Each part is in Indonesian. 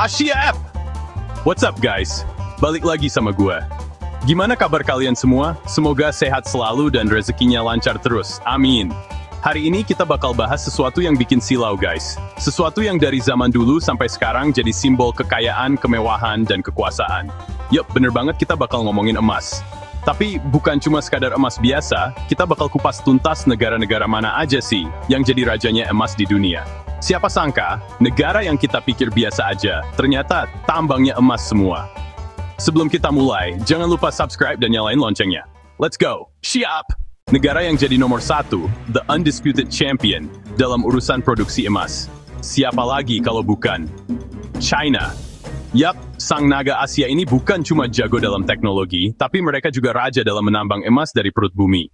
Asia App! What's up guys? Balik lagi sama gue. Gimana kabar kalian semua? Semoga sehat selalu dan rezekinya lancar terus. Amin. Hari ini kita bakal bahas sesuatu yang bikin silau guys. Sesuatu yang dari zaman dulu sampai sekarang jadi simbol kekayaan, kemewahan, dan kekuasaan. Yup, bener banget kita bakal ngomongin emas. Tapi bukan cuma sekadar emas biasa, kita bakal kupas tuntas negara-negara mana aja sih yang jadi rajanya emas di dunia. Siapa sangka, negara yang kita pikir biasa aja, ternyata tambangnya emas semua. Sebelum kita mulai, jangan lupa subscribe dan nyalain loncengnya. Let's go! Siap! Negara yang jadi nomor 1, the undisputed champion, dalam urusan produksi emas. Siapa lagi kalau bukan China? Yap, sang naga Asia ini bukan cuma jago dalam teknologi, tapi mereka juga raja dalam menambang emas dari perut bumi.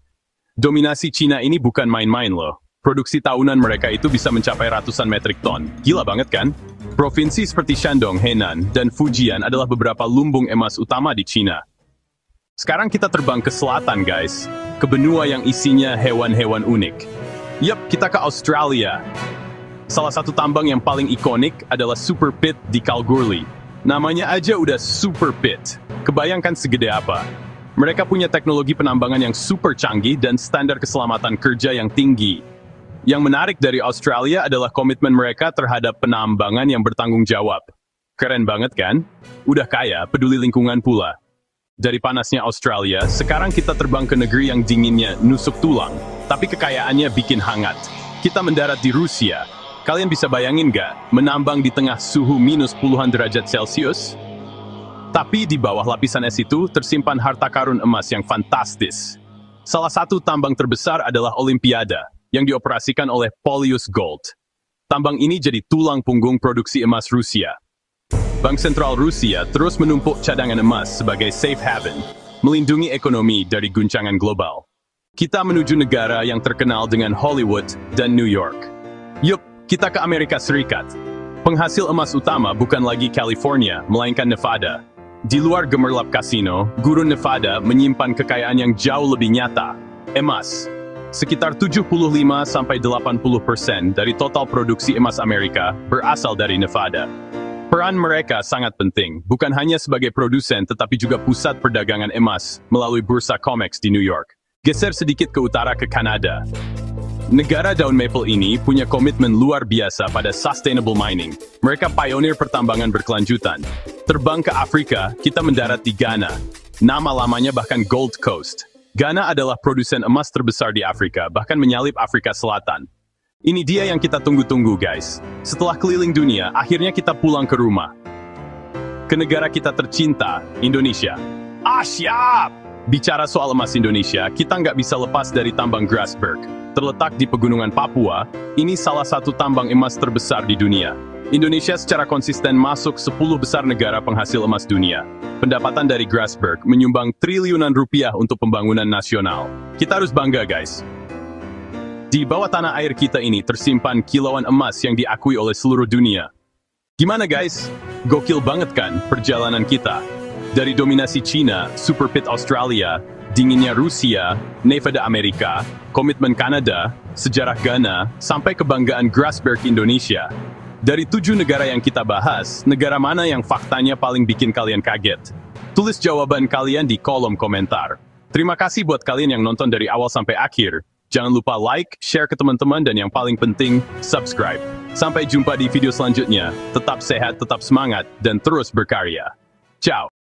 Dominasi Cina ini bukan main-main loh. Produksi tahunan mereka itu bisa mencapai ratusan metrik ton. Gila banget kan? Provinsi seperti Shandong, Henan, dan Fujian adalah beberapa lumbung emas utama di Cina. Sekarang kita terbang ke selatan guys, ke benua yang isinya hewan-hewan unik. Yup, kita ke Australia. Salah satu tambang yang paling ikonik adalah Super Pit di Kalgoorlie. Namanya aja udah Super Pit. Kebayangkan segede apa? Mereka punya teknologi penambangan yang super canggih dan standar keselamatan kerja yang tinggi. Yang menarik dari Australia adalah komitmen mereka terhadap penambangan yang bertanggung jawab. Keren banget kan? Udah kaya, peduli lingkungan pula. Dari panasnya Australia, sekarang kita terbang ke negeri yang dinginnya nusuk tulang, tapi kekayaannya bikin hangat. Kita mendarat di Rusia. Kalian bisa bayangin nggak, menambang di tengah suhu minus puluhan derajat Celcius? Tapi di bawah lapisan es itu tersimpan harta karun emas yang fantastis. Salah satu tambang terbesar adalah Olimpiada, yang dioperasikan oleh Polius Gold. Tambang ini jadi tulang punggung produksi emas Rusia. Bank Sentral Rusia terus menumpuk cadangan emas sebagai safe haven, melindungi ekonomi dari guncangan global. Kita menuju negara yang terkenal dengan Hollywood dan New York. Yup, kita ke Amerika Serikat. Penghasil emas utama bukan lagi California, melainkan Nevada. Di luar gemerlap kasino, gurun Nevada menyimpan kekayaan yang jauh lebih nyata, emas. Sekitar 75–80% dari total produksi emas Amerika berasal dari Nevada. Peran mereka sangat penting, bukan hanya sebagai produsen tetapi juga pusat perdagangan emas melalui bursa COMEX di New York. Geser sedikit ke utara ke Kanada. Negara daun maple ini punya komitmen luar biasa pada sustainable mining. Mereka pionir pertambangan berkelanjutan. Terbang ke Afrika, kita mendarat di Ghana. Nama lamanya bahkan Gold Coast. Ghana adalah produsen emas terbesar di Afrika, bahkan menyalip Afrika Selatan. Ini dia yang kita tunggu-tunggu guys. Setelah keliling dunia, akhirnya kita pulang ke rumah. Ke negara kita tercinta, Indonesia. Siap! Bicara soal emas Indonesia, kita nggak bisa lepas dari tambang Grasberg. Terletak di pegunungan Papua, ini salah satu tambang emas terbesar di dunia. Indonesia secara konsisten masuk 10 besar negara penghasil emas dunia. Pendapatan dari Grasberg menyumbang triliunan rupiah untuk pembangunan nasional. Kita harus bangga guys. Di bawah tanah air kita ini tersimpan kilauan emas yang diakui oleh seluruh dunia. Gimana guys? Gokil banget kan perjalanan kita? Dari dominasi Cina, Super Pit Australia, dinginnya Rusia, Nevada Amerika, komitmen Kanada, sejarah Ghana, sampai kebanggaan Grasberg Indonesia. Dari 7 negara yang kita bahas, negara mana yang faktanya paling bikin kalian kaget? Tulis jawaban kalian di kolom komentar. Terima kasih buat kalian yang nonton dari awal sampai akhir. Jangan lupa like, share ke teman-teman, dan yang paling penting, subscribe. Sampai jumpa di video selanjutnya. Tetap sehat, tetap semangat, dan terus berkarya. Ciao!